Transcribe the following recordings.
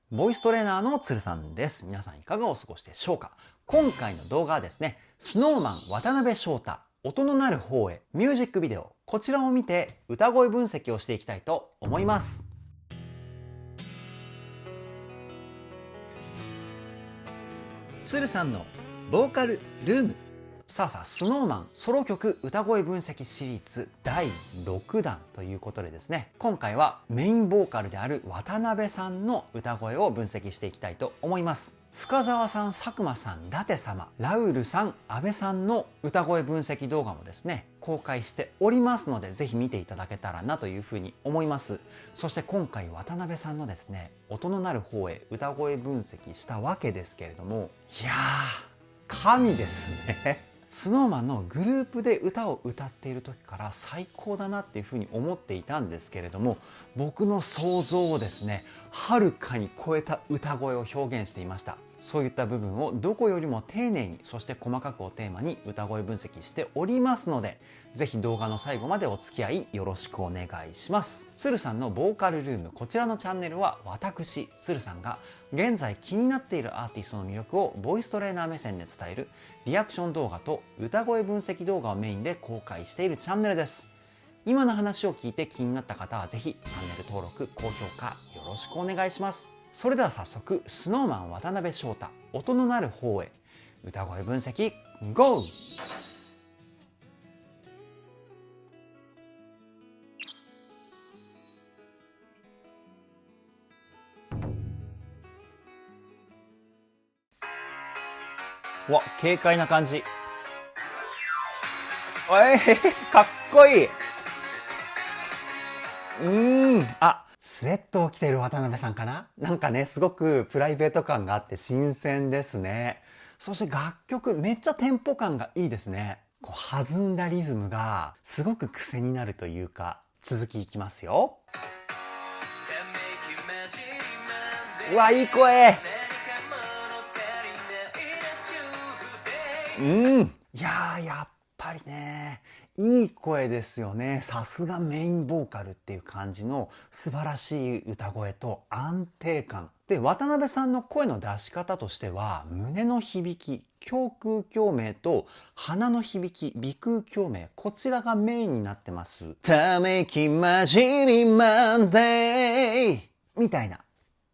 ボイストレーナーのつるさんです。皆さんいかがお過ごしでしょうか。今回の動画はですね、SnowMan 渡辺翔太、音のなる方へミュージックビデオ、こちらを見て歌声分析をしていきたいと思います。つるさんのボーカルルーム。さあ、SnowManソロ曲歌声分析シリーズ第6弾ということでですね、今回はメインボーカルである渡辺さんの歌声を分析していきたいと思います。深澤さん、佐久間さん、舘様、ラウールさん、阿部さんの歌声分析動画もですね、公開しておりますので、ぜひ見ていただけたらなというふうに思います。そして今回渡辺さんのですね、音のなる方へ歌声分析したわけですけれども、いやー、神ですね。SnowMan のグループで歌を歌っている時から最高だなっていうふうに思っていたんですけれども、僕の想像をですね、はるかに超えた歌声を表現していました。そういった部分をどこよりも丁寧に、そして細かくをテーマに歌声分析しておりますので、ぜひ動画の最後までお付き合いよろしくお願いします。つるさんのボーカルルーム、こちらのチャンネルは私つるさんが現在気になっているアーティストの魅力をボイストレーナー目線で伝えるリアクション動画と歌声分析動画をメインで公開しているチャンネルです。今の話を聞いて気になった方はぜひチャンネル登録、高評価よろしくお願いします。それでは早速 SnowMan 渡辺翔太、音のなる方へ歌声分析 GO!わ、軽快な感じ。かっこいい。スウェットを着ている渡辺さんかな。なんかね、すごくプライベート感があって新鮮ですね。そして楽曲、めっちゃテンポ感がいいですね。こう弾んだリズムがすごく癖になるというか、続きいきますよ。うわ、いい声。いやー、やっぱりね、いい声ですよね。さすがメインボーカルっていう感じの素晴らしい歌声と安定感。で、渡辺さんの声の出し方としては、胸の響き、胸腔共鳴と鼻の響き、鼻腔共鳴、こちらがメインになってます。ため息混じりマンデーみたいな。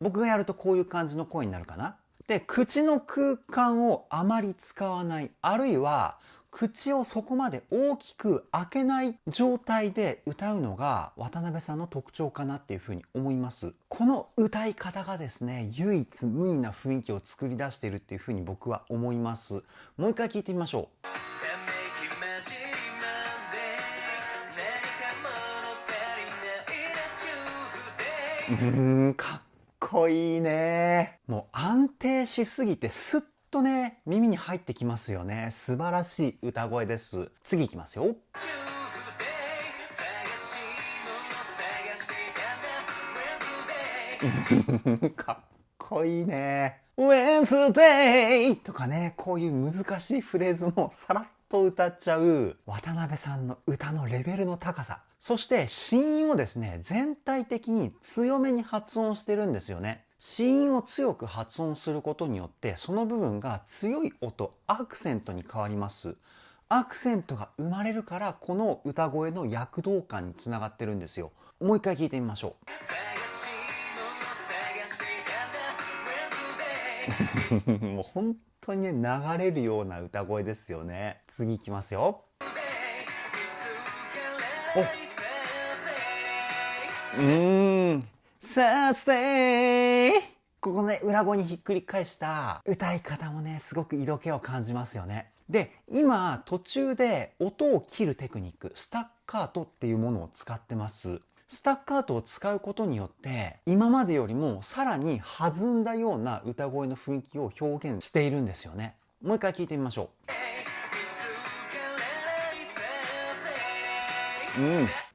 僕がやるとこういう感じの声になるかな。で、口の空間をあまり使わない、あるいは口をそこまで大きく開けない状態で歌うのが渡辺さんの特徴かなっていうふうに思います。この歌い方がですね、唯一無二な雰囲気を作り出しているっていうふうに僕は思います。もう一回聞いてみましょう。かっこいいね。もう安定しすぎてスッとね、耳に入ってきますよね。素晴らしい歌声です。次いきますよ。かっこいいね。Wednesday とかね、こういう難しいフレーズもさらっと歌っちゃう渡辺さんの歌のレベルの高さ。そして子音をですね、全体的に強めに発音してるんですよね。子音を強く発音することによって、その部分が強い音、アクセントに変わります。アクセントが生まれるから、この歌声の躍動感につながってるんですよ。もう一回聞いてみましょう。もう本当にね、流れるような歌声ですよね。次いきますよ。Thursday ここね、裏声にひっくり返した歌い方もね、すごく色気を感じますよね。で、今途中で音を切るテクニック、スタッカートっていうものを使ってます。スタッカートを使うことによって、今までよりもさらに弾んだような歌声の雰囲気を表現しているんですよね。もう一回聞いてみましょう。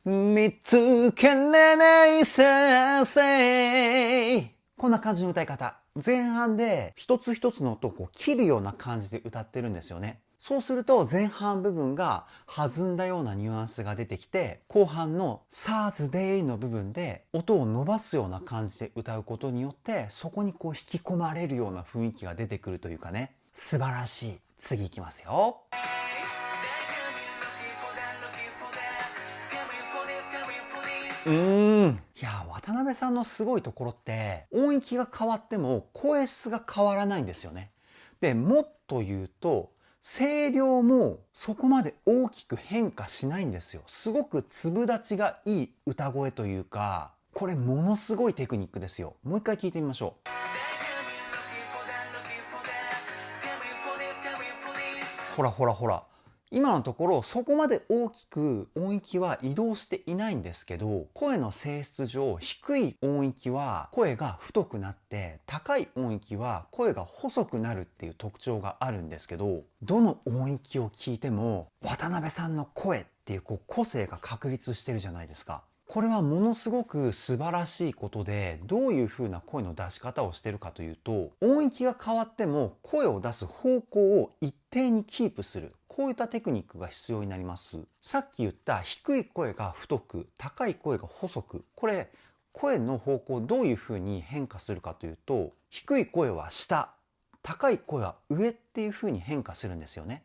見つからないさせ。こんな感じの歌い方。前半で一つ一つの音をこう切るような感じで歌ってるんですよね。そうすると前半部分が弾んだようなニュアンスが出てきて、後半のサーズデイの部分で音を伸ばすような感じで歌うことによって、そこにこう引き込まれるような雰囲気が出てくるというかね、素晴らしい。次いきますよ。いや、渡辺さんのすごいところって、音域が変わっても声質が変わらないんですよね。で、もっと言うと、声量もそこまで大きく変化しないんですよ。すごく粒立ちがいい歌声というか、これものすごいテクニックですよ。もう一回聞いてみましょう。ほらほらほら。今のところそこまで大きく音域は移動していないんですけど、声の性質上低い音域は声が太くなって、高い音域は声が細くなるっていう特徴があるんですけど、どの音域を聞いても渡辺さんの声っていう個性が確立してるじゃないですか。これはものすごく素晴らしいことで、どういう風な声の出し方をしてるかというと、音域が変わっても声を出す方向を一定にキープする。こういったテクニックが必要になります。さっき言った低い声が太く、高い声が細く。これ、声の方向どういう風に変化するかというと、低い声は下、高い声は上っていう風に変化するんですよね。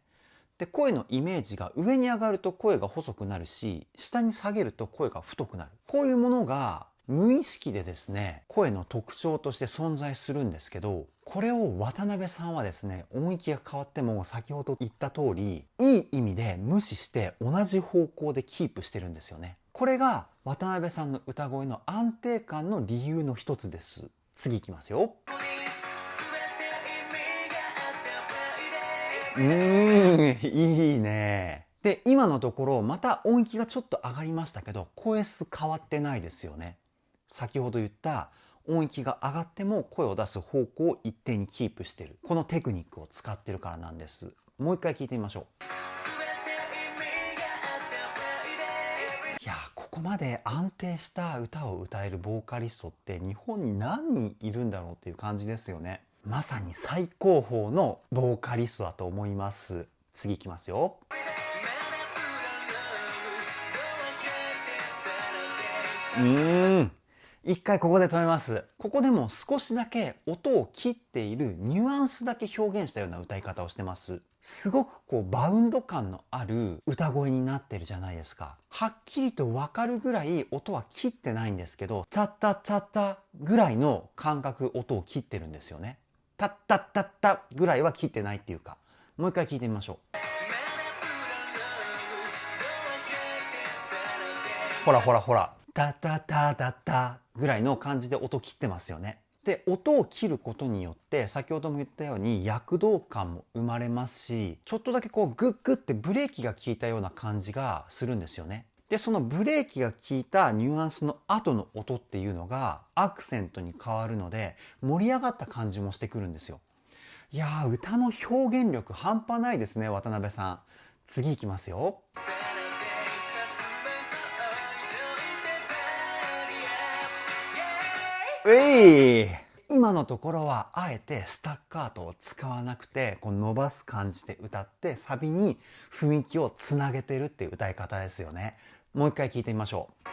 で、声のイメージが上に上がると声が細くなるし、下に下げると声が太くなる。こういうものが無意識でですね、声の特徴として存在するんですけど、これを渡辺さんはですね、音域が変わっても先ほど言った通り、いい意味で無視して同じ方向でキープしてるんですよね。これが渡辺さんの歌声の安定感の理由の一つです。次いきますよ。いいね。で、今のところまた音域がちょっと上がりましたけど、声質変わってないですよね。先ほど言った音域が上がっても声を出す方向を一定にキープしてる。このテクニックを使ってるからなんです。もう一回聞いてみましょう。いや、ここまで安定した歌を歌えるボーカリストって日本に何人いるんだろうっていう感じですよね。まさに最高峰のボーカリストだと思います。次いきますよ。一回ここで止めます。ここでも少しだけ音を切っているニュアンスだけ表現したような歌い方をしてます。すごくバウンド感のある歌声になってるじゃないですか。はっきりとわかるぐらい音は切ってないんですけど、タッタッタッタぐらいの感覚、音を切ってるんですよね。タッタッタッタぐらいは切ってないっていうか。もう一回聞いてみましょう。ほらほらほら。タタタタタぐらいの感じで音切ってますよね。で、音を切ることによって先ほども言ったように躍動感も生まれますし、ちょっとだけグッグってブレーキが効いたような感じがするんですよね。で、そのブレーキが効いたニュアンスの後の音っていうのがアクセントに変わるので盛り上がった感じもしてくるんですよ。いやー、歌の表現力半端ないですね、渡辺さん。次いきますよ。今のところはあえてスタッカートを使わなくて伸ばす感じで歌ってサビに雰囲気をつなげてるっていう歌い方ですよね。もう一回聞いてみましょう。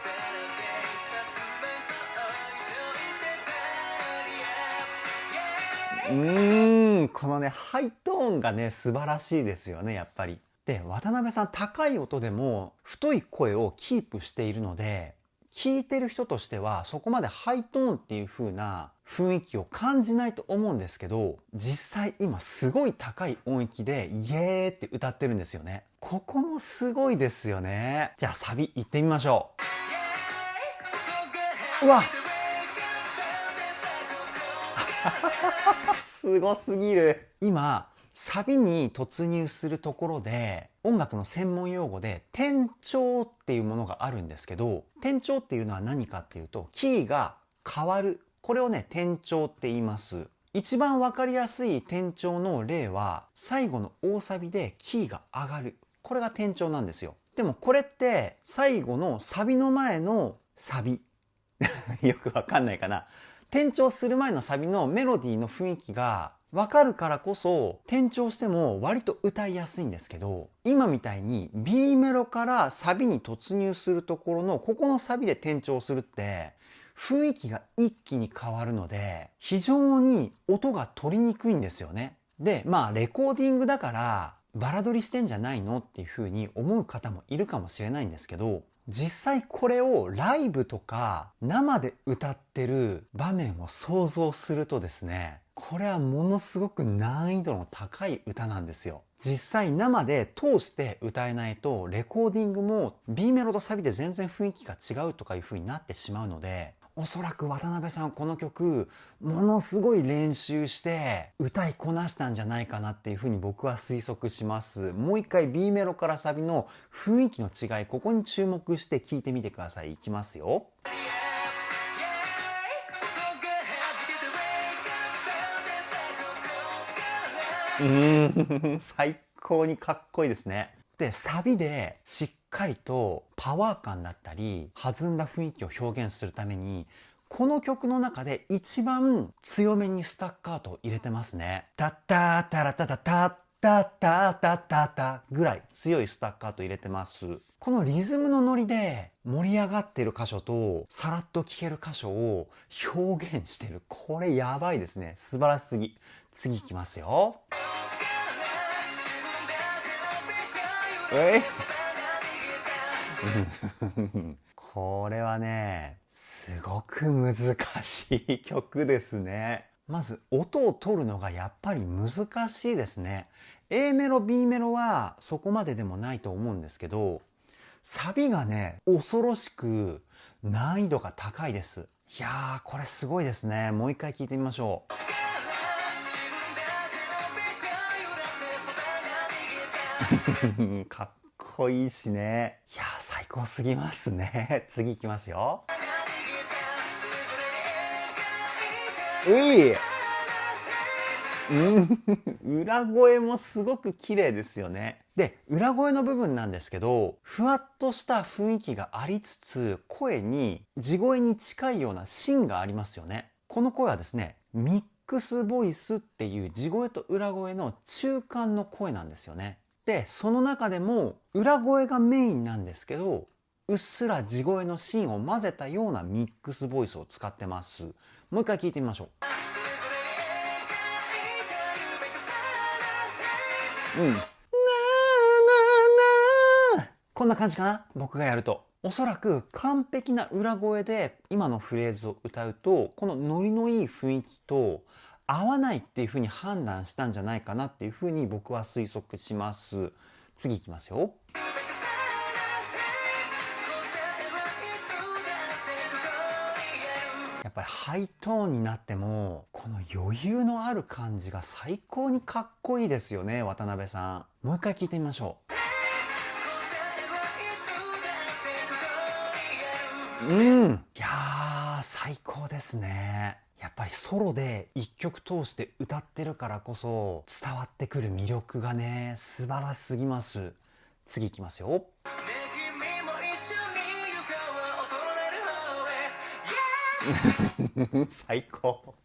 このねハイトーンがね素晴らしいですよね、やっぱり。で、渡辺さん高い音でも太い声をキープしているので、聞いてる人としてはそこまでハイトーンっていう風な雰囲気を感じないと思うんですけど、実際今すごい高い音域でイエーって歌ってるんですよね。ここもすごいですよね。じゃあサビ行ってみましょう。うわすごすぎる。今サビに突入するところで音楽の専門用語で転調っていうものがあるんですけど、転調っていうのは何かっていうとキーが変わる、これをね転調って言います。一番わかりやすい転調の例は最後の大サビでキーが上がる、これが転調なんですよ。でもこれって最後のサビの前のサビよくわかんないかな。転調する前のサビのメロディーの雰囲気がわかるからこそ転調しても割と歌いやすいんですけど、今みたいに B メロからサビに突入するところのここのサビで転調するって雰囲気が一気に変わるので非常に音が取りにくいんですよね。で、レコーディングだからバラ撮りしてんじゃないのっていう風に思う方もいるかもしれないんですけど、実際これをライブとか生で歌ってる場面を想像するとですね、これはものすごく難易度の高い歌なんですよ。実際生で通して歌えないとレコーディングも B メロとサビで全然雰囲気が違うとかいう風になってしまうので、おそらく渡辺さんこの曲ものすごい練習して歌いこなしたんじゃないかなっていうふうに僕は推測します。もう一回 B メロからサビの雰囲気の違い、ここに注目して聞いてみてください。いきますよ。最高にかっこいいですね。で、サビでしっかりとパワー感だったり弾んだ雰囲気を表現するために、この曲の中で一番強めにスタッカートを入れてますね。タッタータラタタタッタッタッタッタッタぐらい強いスタッカート入れてます。このリズムのノリで盛り上がってる箇所とさらっと聴ける箇所を表現してる。これやばいですね。素晴らしすぎ。次いきますよ。これはね、すごく難しい曲ですね。まず音を取るのがやっぱり難しいですね。A メロ B メロはそこまででもないと思うんですけど、サビがね恐ろしく難易度が高いです。いやー、これすごいですね。もう一回聞いてみましょう。かっこいいしね。いやー、最高すぎますね。次いきますよ。裏声もすごく綺麗ですよね。で、裏声の部分なんですけど、ふわっとした雰囲気がありつつ、声に地声に近いような芯がありますよね。この声はですね、ミックスボイスっていう地声と裏声の中間の声なんですよね。で、その中でも裏声がメインなんですけど、うっすら地声の芯を混ぜたようなミックスボイスを使ってます。もう一回聞いてみましょう。こんな感じかな、僕がやると。おそらく完璧な裏声で今のフレーズを歌うと、このノリのいい雰囲気と合わないっていう風に判断したんじゃないかなっていう風に僕は推測します。次いきますよ。やっぱりハイトーンになってもこの余裕のある感じが最高にかっこいいですよね、渡辺さん。もう一回聞いてみましょう。いやー、最高ですね。やっぱりソロで一曲通して歌ってるからこそ伝わってくる魅力がね、素晴らしすぎます。次いきますよ。最高。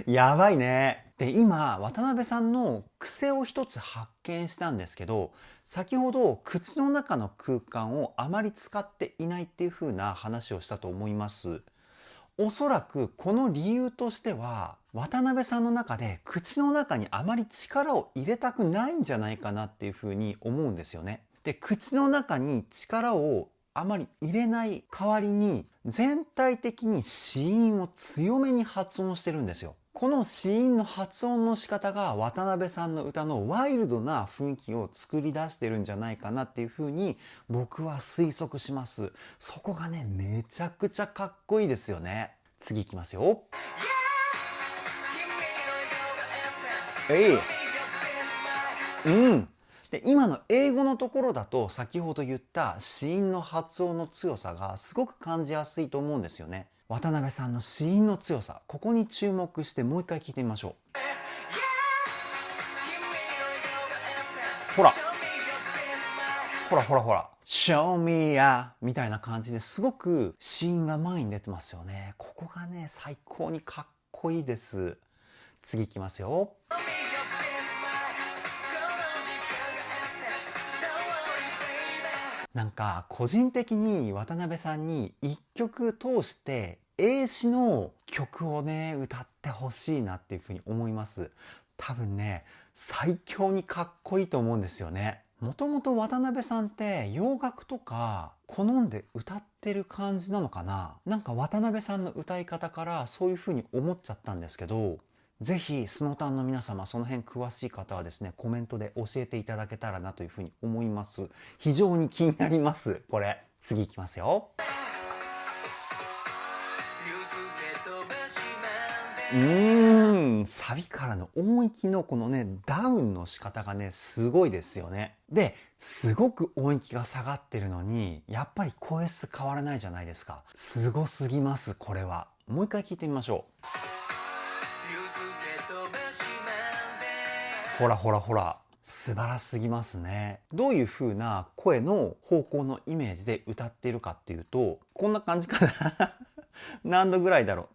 やばいね。で、今渡辺さんの癖を一つ発見したんですけど、先ほど口の中の空間をあまり使っていないっていう風な話をしたと思います。おそらくこの理由としては、渡辺さんの中で口の中にあまり力を入れたくないんじゃないかなっていう風に思うんですよね。で、口の中に力をあまり入れない代わりに全体的に子音を強めに発音してるんですよ。この子音の発音の仕方が渡辺さんの歌のワイルドな雰囲気を作り出してるんじゃないかなっていうふうに僕は推測します。そこがね、めちゃくちゃかっこいいですよね。次いきますよ。で、今の英語のところだと先ほど言った子音の発音の強さがすごく感じやすいと思うんですよね。渡辺さんの子音の強さ、ここに注目してもう一回聞いてみましょう。ほらほらほらほら、Show me ya みたいな感じですごく子音が前に出てますよね。ここがね、最高にかっこいいです。次いきますよ。なんか個人的に渡辺さんに一曲通して英詞の曲をね歌ってほしいなっていうふうに思います。多分ね最強にかっこいいと思うんですよね。もともと渡辺さんって洋楽とか好んで歌ってる感じなのかな。なんか渡辺さんの歌い方からそういうふうに思っちゃったんですけど、ぜひスノタンの皆様、その辺詳しい方はですねコメントで教えていただけたらなというふうに思います。非常に気になります。これ次いきますよ。サビからの音域のこのねダウンの仕方がねすごいですよね。ですごく音域が下がってるのにやっぱり声質変わらないじゃないですか。すごすぎます。これはもう一回聞いてみましょう。ほらほらほら、素晴らしすぎますね。どういう風な声の方向のイメージで歌っているかっていうと、こんな感じかな何度ぐらいだろ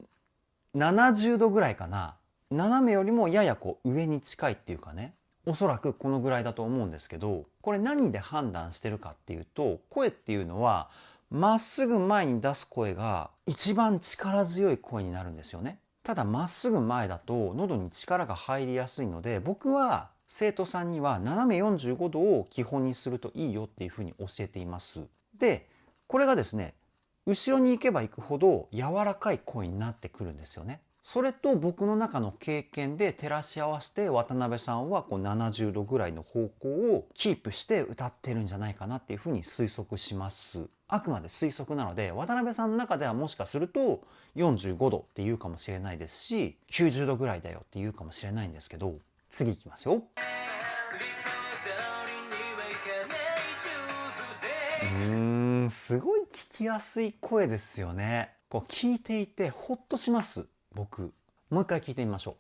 う、70度ぐらいかな。斜めよりもややこう上に近いっていうかね、おそらくこのぐらいだと思うんですけど、これ何で判断してるかっていうと、声っていうのはまっすぐ前に出す声が一番力強い声になるんですよね。ただまっすぐ前だと喉に力が入りやすいので、僕は生徒さんには斜め45度を基本にするといいよっていうふうに教えています。で、これがですね、後ろに行けば行くほど柔らかい声になってくるんですよね。それと僕の中の経験で照らし合わせて渡辺さんはこう70度ぐらいの方向をキープして歌ってるんじゃないかなっていうふうに推測します。あくまで推測なので渡辺さんの中ではもしかすると45度って言うかもしれないですし90度ぐらいだよって言うかもしれないんですけど、次いきますよ。すごい聞きやすい声ですよね。こう聞いていてホッとします。僕もう一回聞いてみましょう。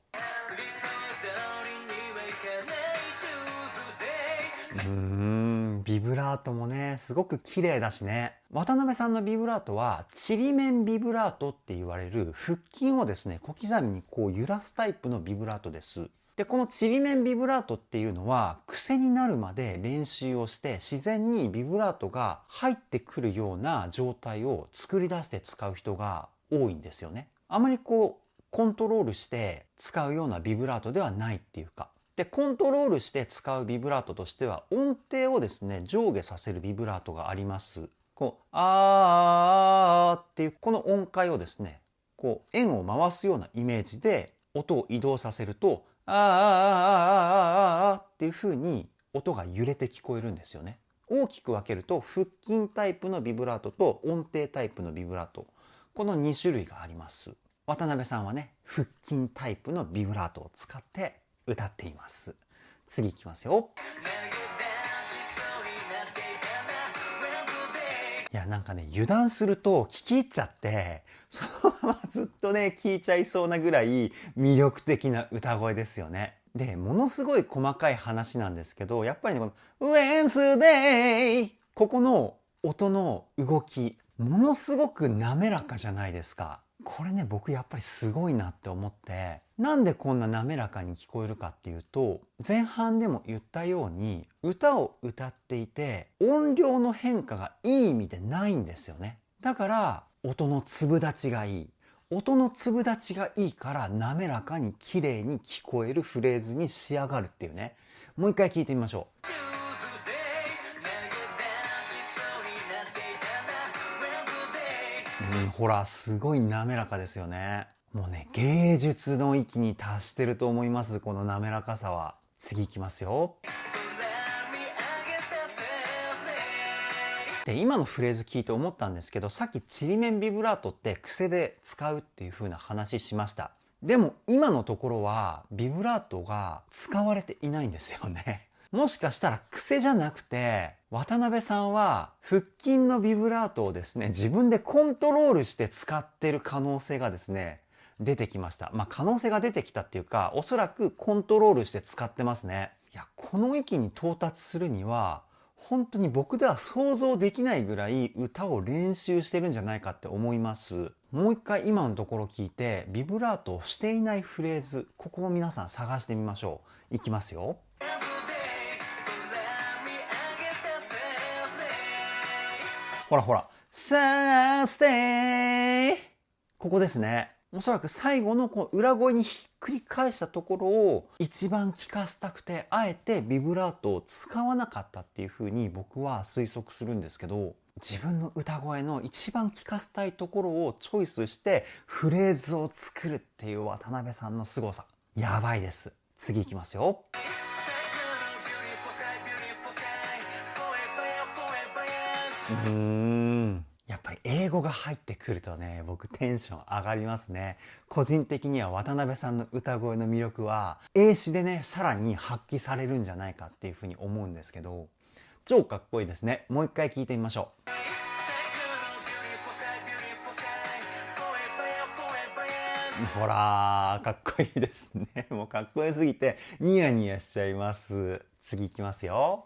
ビブラートもねすごく綺麗だしね。渡辺さんのビブラートはちりめんビブラートって言われる腹筋をですね小刻みにこう揺らすタイプのビブラートです。でこのちりめんビブラートっていうのは癖になるまで練習をして自然にビブラートが入ってくるような状態を作り出して使う人が多いんですよね。あまりこうコントロールして使うようなビブラートではないっていうか。でコントロールして使うビブラートとしては音程をですね上下させるビブラートがあります。こうあーっていうこの音階をですねこう円を回すようなイメージで音を移動させるとあーっていう風に音が揺れて聞こえるんですよね。大きく分けると腹筋タイプのビブラートと音程タイプのビブラート、この2種類があります。渡辺さんはね腹筋タイプのビブラートを使って歌っています。次いきますよ。いやなんかね油断すると聞き入っちゃってそのままずっとね聞いちゃいそうなぐらい魅力的な歌声ですよね。でものすごい細かい話なんですけど、やっぱりねこの「ウェンスデイ」ここの音の動きものすごく滑らかじゃないですか。これね僕やっぱりすごいなって思って、なんでこんな滑らかに聞こえるかっていうと、前半でも言ったように歌を歌っていて音量の変化がいい意味でないんですよね。だから音の粒立ちがいい。音の粒立ちがいいから滑らかに綺麗に聞こえるフレーズに仕上がるっていうね。もう一回聞いてみましょう。ほらすごい滑らかですよね。もうね芸術の域に達してると思います、この滑らかさは。次いきますよ。で今のフレーズ聞いて思ったんですけど、さっきちりめんビブラートって癖で使うっていう風な話しました。でも今のところはビブラートが使われていないんですよね。もしかしたら癖じゃなくて渡辺さんは腹筋のビブラートをですね自分でコントロールして使ってる可能性がですね出てきました。可能性が出てきたっていうか、おそらくコントロールして使ってますね。いやこの域に到達するには本当に僕では想像できないぐらい歌を練習してるんじゃないかって思います。もう一回今のところ聞いてビブラートをしていないフレーズ、ここを皆さん探してみましょう。いきますよ。ほらほら。さあ、ステイ。ここですね。おそらく最後のこう裏声にひっくり返したところを一番聞かせたくて、あえてビブラートを使わなかったっていうふうに僕は推測するんですけど、自分の歌声の一番聞かせたいところをチョイスしてフレーズを作るっていう渡辺さんの凄さ。やばいです。次いきますよ。やっぱり英語が入ってくるとね、僕テンション上がりますね。個人的には渡辺さんの歌声の魅力は英詞でね、さらに発揮されるんじゃないかっていうふうに思うんですけど、超かっこいいですね。もう一回聞いてみましょう。ほらー、かっこいいですね。もうかっこよすぎてニヤニヤしちゃいます。次いきますよ。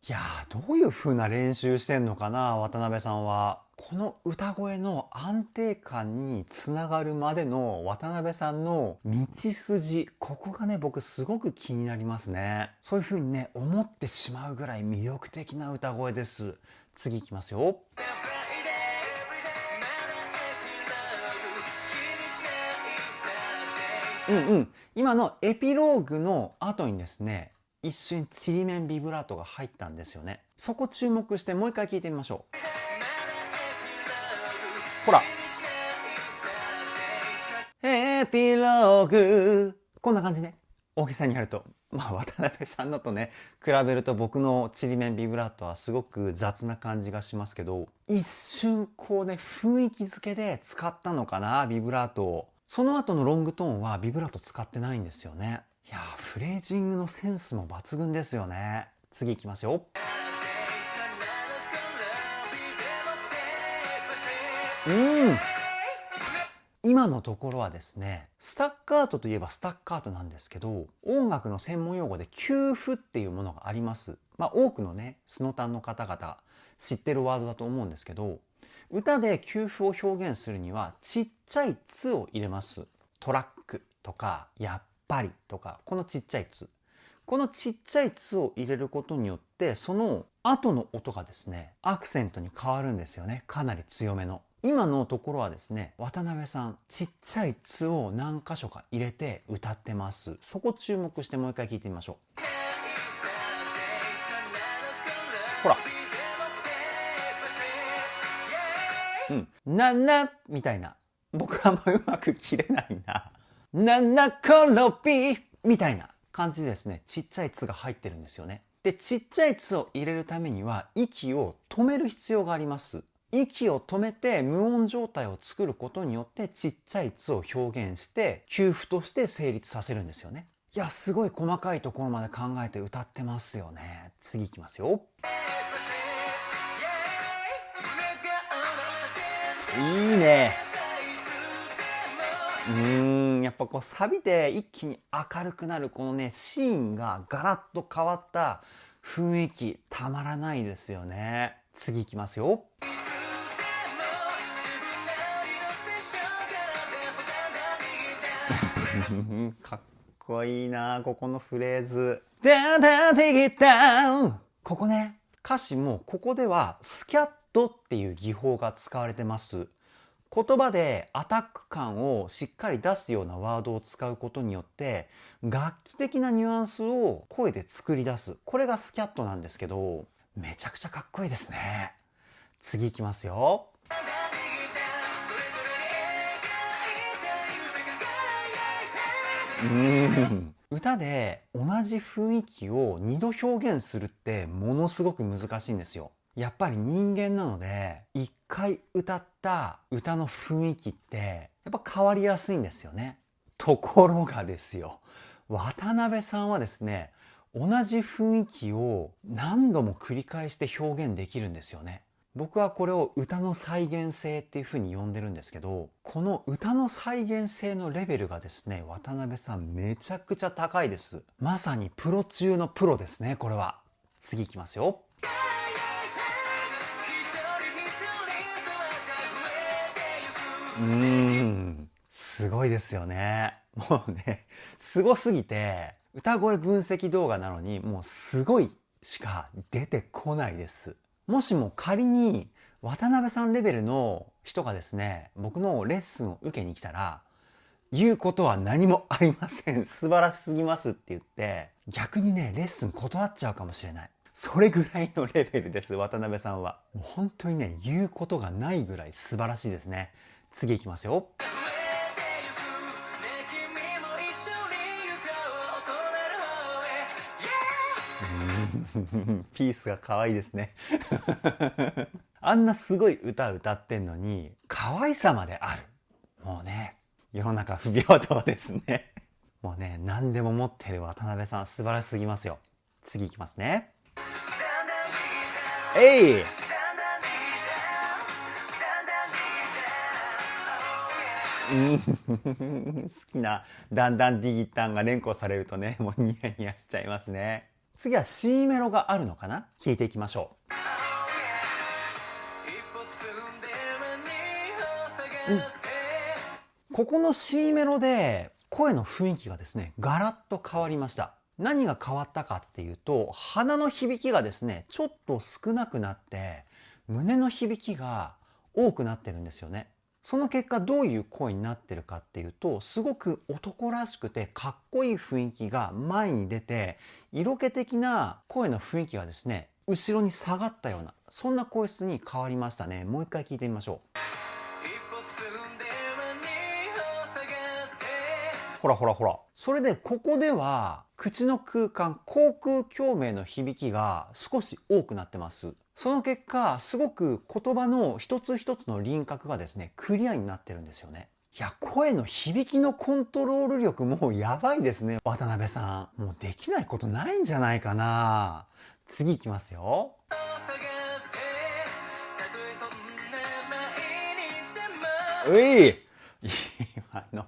いやー、どういう風な練習してんのかな、渡辺さんは。この歌声の安定感につながるまでの渡辺さんの道筋、ここがね、僕すごく気になりますね。そういう風にね、思ってしまうぐらい魅力的な歌声です。次いきますよ。今のエピローグの後にですね、一瞬ちりめんビブラートが入ったんですよね。そこ注目してもう一回聞いてみましょう。ほら。エピローグ。こんな感じね。大げさにやると。渡辺さんのとね、比べると僕のちりめんビブラートはすごく雑な感じがしますけど、一瞬こうね、雰囲気付けで使ったのかな、ビブラートを。その後のロングトーンはビブラート使ってないんですよね。いやー、フレージングのセンスも抜群ですよね。次いきますよ。今のところはですね、スタッカートといえばスタッカートなんですけど、音楽の専門用語で休符っていうものがあります。多くのね、スノタンの方々知ってるワードだと思うんですけど、歌で休符を表現するにはちっちゃい「つ」を入れます。トラックとかやっぱりとか、このちっちゃい「つ」。このちっちゃい「つ」を入れることによって、その後の音がですね、アクセントに変わるんですよね。かなり強めの。今のところはですね、渡辺さん、ちっちゃい「つ」を何箇所か入れて歌ってます。そこ注目してもう一回聞いてみましょう。ほら。みたいな。僕はあんまうまく切れないな。転びみたいな感じでですね、ちっちゃい「つ」が入ってるんですよね。で、ちっちゃい「つ」を入れるためには息を止める必要があります。息を止めて無音状態を作ることによってちっちゃい「つ」を表現して休符として成立させるんですよね。いや、すごい細かいところまで考えて歌ってますよね。次いきますよ。いいね。やっぱこうサビで一気に明るくなるこのね、シーンがガラッと変わった雰囲気たまらないですよね。次いきますよ。かっこいいな、ここのフレーズ。ここね、歌詞もここではスキャットっていう技法が使われてます。言葉でアタック感をしっかり出すようなワードを使うことによって楽器的なニュアンスを声で作り出す。これがスキャットなんですけど、めちゃくちゃかっこいいですね。次いきますよ。歌で同じ雰囲気を2度表現するってものすごく難しいんですよ。やっぱり人間なので、一回歌った歌の雰囲気ってやっぱ変わりやすいんですよね。ところがですよ、渡辺さんはですね、同じ雰囲気を何度も繰り返して表現できるんですよね。僕はこれを歌の再現性っていう風に呼んでるんですけど、この歌の再現性のレベルがですね、渡辺さんめちゃくちゃ高いです。まさにプロ中のプロですね、これは。次いきますよ。すごいですよね。もうね、すごすぎて、歌声分析動画なのにもうすごいしか出てこないです。もしも仮に渡辺さんレベルの人がですね、僕のレッスンを受けに来たら、言うことは何もありません。素晴らしすぎますって言って、逆にね、レッスン断っちゃうかもしれない。それぐらいのレベルです、渡辺さんは。もう本当にね、言うことがないぐらい素晴らしいですね。次行きますよ。ピースが可愛いですね。あんなすごい歌歌ってんのに、可愛さまである。もうね、世の中不平等ですね。もうね、何でも持ってる渡辺さん素晴らしすぎますよ。次行きますね。えい好きなだんだんディギタンが連呼されるとね、もうニヤニヤしちゃいますね。次は C メロがあるのかな、聞いていきましょう。ここの C メロで声の雰囲気がですね、ガラッと変わりました。何が変わったかっていうと、鼻の響きがですね、ちょっと少なくなって、胸の響きが多くなってるんですよね。その結果どういう声になってるかっていうと、すごく男らしくてかっこいい雰囲気が前に出て、色気的な声の雰囲気がですね、後ろに下がったような、そんな声質に変わりましたね。もう一回聞いてみましょう。ほらほらほら。それでここでは口の空間、口腔共鳴の響きが少し多くなってます。その結果、すごく言葉の一つ一つの輪郭がですね、クリアになってるんですよね。いや、声の響きのコントロール力もうやばいですね、渡辺さん。もうできないことないんじゃないかな。次いきますよ。うい今の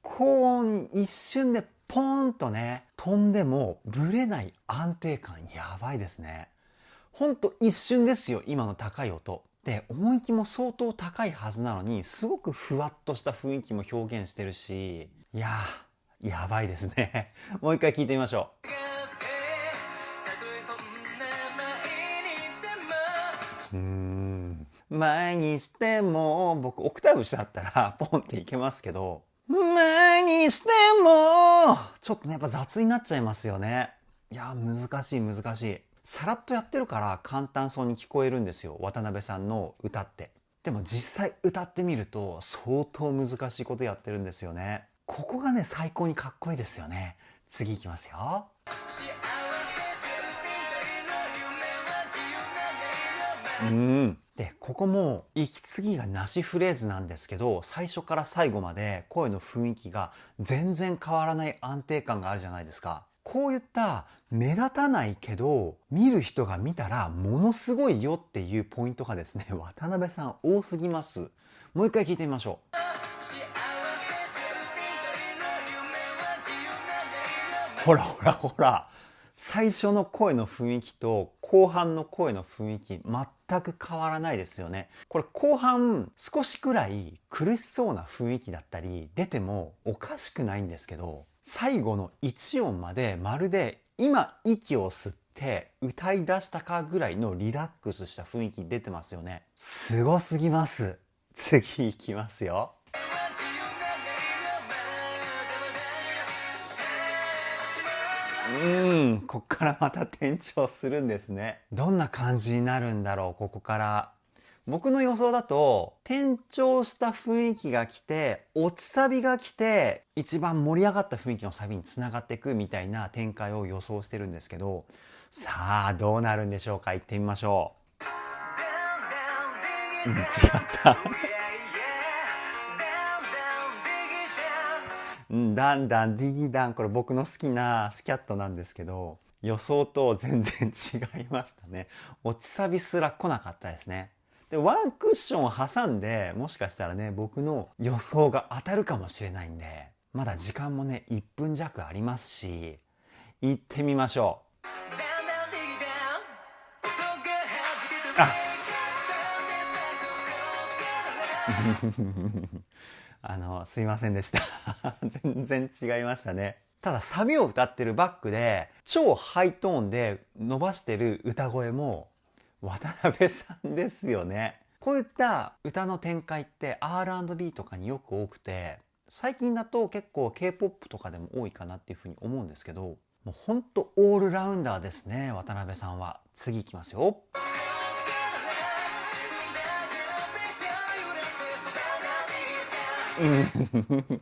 高音に一瞬でポーンとね、飛んでもブレない安定感やばいですね。ほんと一瞬ですよ、今の高い音。で、音域も相当高いはずなのに、すごくふわっとした雰囲気も表現してるし、いやー、やばいですね。もう一回聞いてみましょう。前にしても、僕オクターブ下だったらポンっていけますけど、前にしても、ちょっとね、やっぱ雑になっちゃいますよね。いや、難しい難しい。さらっとやってるから簡単そうに聞こえるんですよ、渡辺さんの歌って。でも実際歌ってみると相当難しいことやってるんですよね。ここがね、最高にかっこいいですよね。次いきますよ。で、ここも息継ぎがなしフレーズなんですけど、最初から最後まで声の雰囲気が全然変わらない安定感があるじゃないですか。こういった目立たないけど、見る人が見たらものすごいよっていうポイントがですね、渡辺さん多すぎます。もう一回聞いてみましょう。ほらほらほら。最初の声の雰囲気と後半の声の雰囲気全く変わらないですよね。これ後半少しくらい苦しそうな雰囲気だったり出てもおかしくないんですけど、最後の1音までまるで今息を吸って歌い出したかぐらいのリラックスした雰囲気出てますよね。すごすぎます。次いきますよ。こっからまた転調するんですね。どんな感じになるんだろう、ここから。僕の予想だと、転調した雰囲気が来て、落ちサビが来て、一番盛り上がった雰囲気のサビに繋がっていくみたいな展開を予想してるんですけど、さあ、どうなるんでしょうか。行ってみましょう。違った。だんだんディギダン、これ僕の好きなスキャットなんですけど、予想と全然違いましたね。落ちサビすら来なかったですね。で、ワンクッションを挟んで、もしかしたらね、僕の予想が当たるかもしれないんで、まだ時間もね、1分弱ありますし、行ってみましょう。あすいませんでした。全然違いましたね。ただサビを歌ってるバックで超ハイトーンで伸ばしてる歌声も渡辺さんですよね。こういった歌の展開って R&B とかによく多くて、最近だと結構 K-POP とかでも多いかなっていうふうに思うんですけど、もうほんとオールラウンダーですね、渡辺さんは。次いきますよ。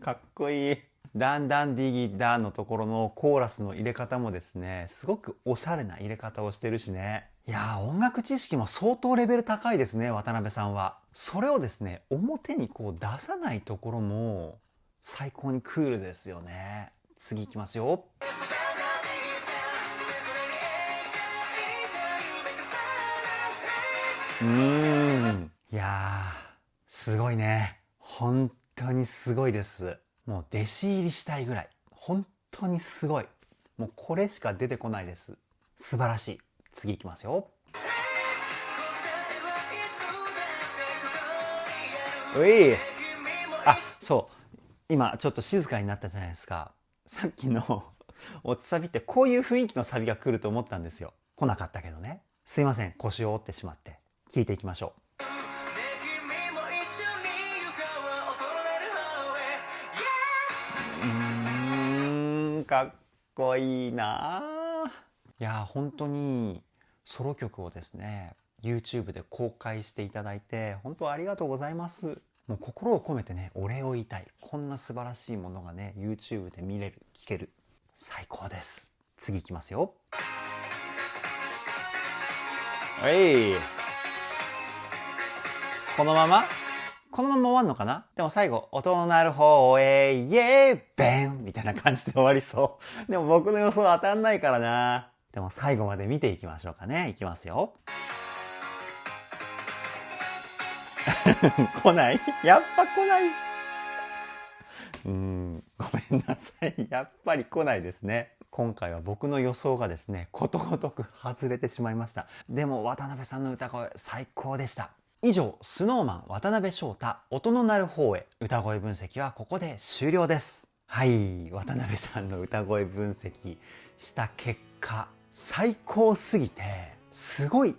かっこいい。ダンダンディギダーのところのコーラスの入れ方もですね、すごくおしゃれな入れ方をしてるしね。いやー、音楽知識も相当レベル高いですね、渡辺さんは。それをですね、表にこう出さないところも最高にクールですよね。次いきますよ。いやー、すごいね。本当にすごいです。もう弟子入りしたいぐらい。本当にすごい。もうこれしか出てこないです。素晴らしい。次いきますよ。うい。あ、そう。今ちょっと静かになったじゃないですか。さっきのおつサビってこういう雰囲気のサビが来ると思ったんですよ。来なかったけどね。すいません。腰を折ってしまって。聞いていきましょう。かっこいいないや本当にソロ曲をですね YouTube で公開していただいて本当ありがとうございます。もう心を込めてねお礼を言いたい。こんな素晴らしいものがね YouTube で見れる聞ける最高です。次いきますよ。はい、このまま終わんのかな。でも最後、音の鳴る方へ、イエーベンみたいな感じで終わりそう。でも僕の予想当たんないからな。でも最後まで見ていきましょうかね。いきますよ。来ないやっぱ来ない。ごめんなさい。やっぱり来ないですね。今回は僕の予想がですね、ことごとく外れてしまいました。でも渡辺さんの歌声最高でした。以上、SnowMan 渡辺翔太音の鳴る方へ歌声分析はここで終了です。はい、渡辺さんの歌声分析した結果、最高すぎてすごい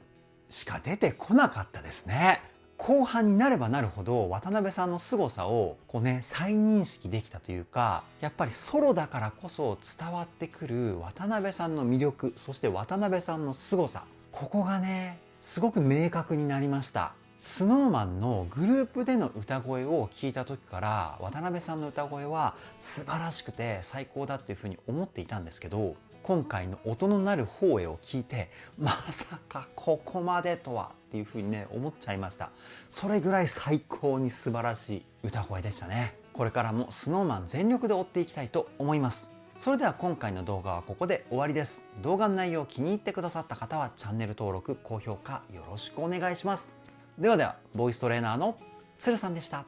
しか出てこなかったですね。後半になればなるほど渡辺さんの凄さをこうね再認識できたというか、やっぱりソロだからこそ伝わってくる渡辺さんの魅力、そして渡辺さんの凄さ、ここがねすごく明確になりました。SnowMan のグループでの歌声を聞いた時から渡辺さんの歌声は素晴らしくて最高だっていうふうに思っていたんですけど、今回の音の鳴る方へを聞いてまさかここまでとはっていうふうにね思っちゃいました。それぐらい最高に素晴らしい歌声でしたね。これからも SnowMan 全力で追っていきたいと思います。それでは今回の動画はここで終わりです。動画の内容を気に入ってくださった方はチャンネル登録高評価よろしくお願いします。ではではボイストレーナーの鶴さんでした。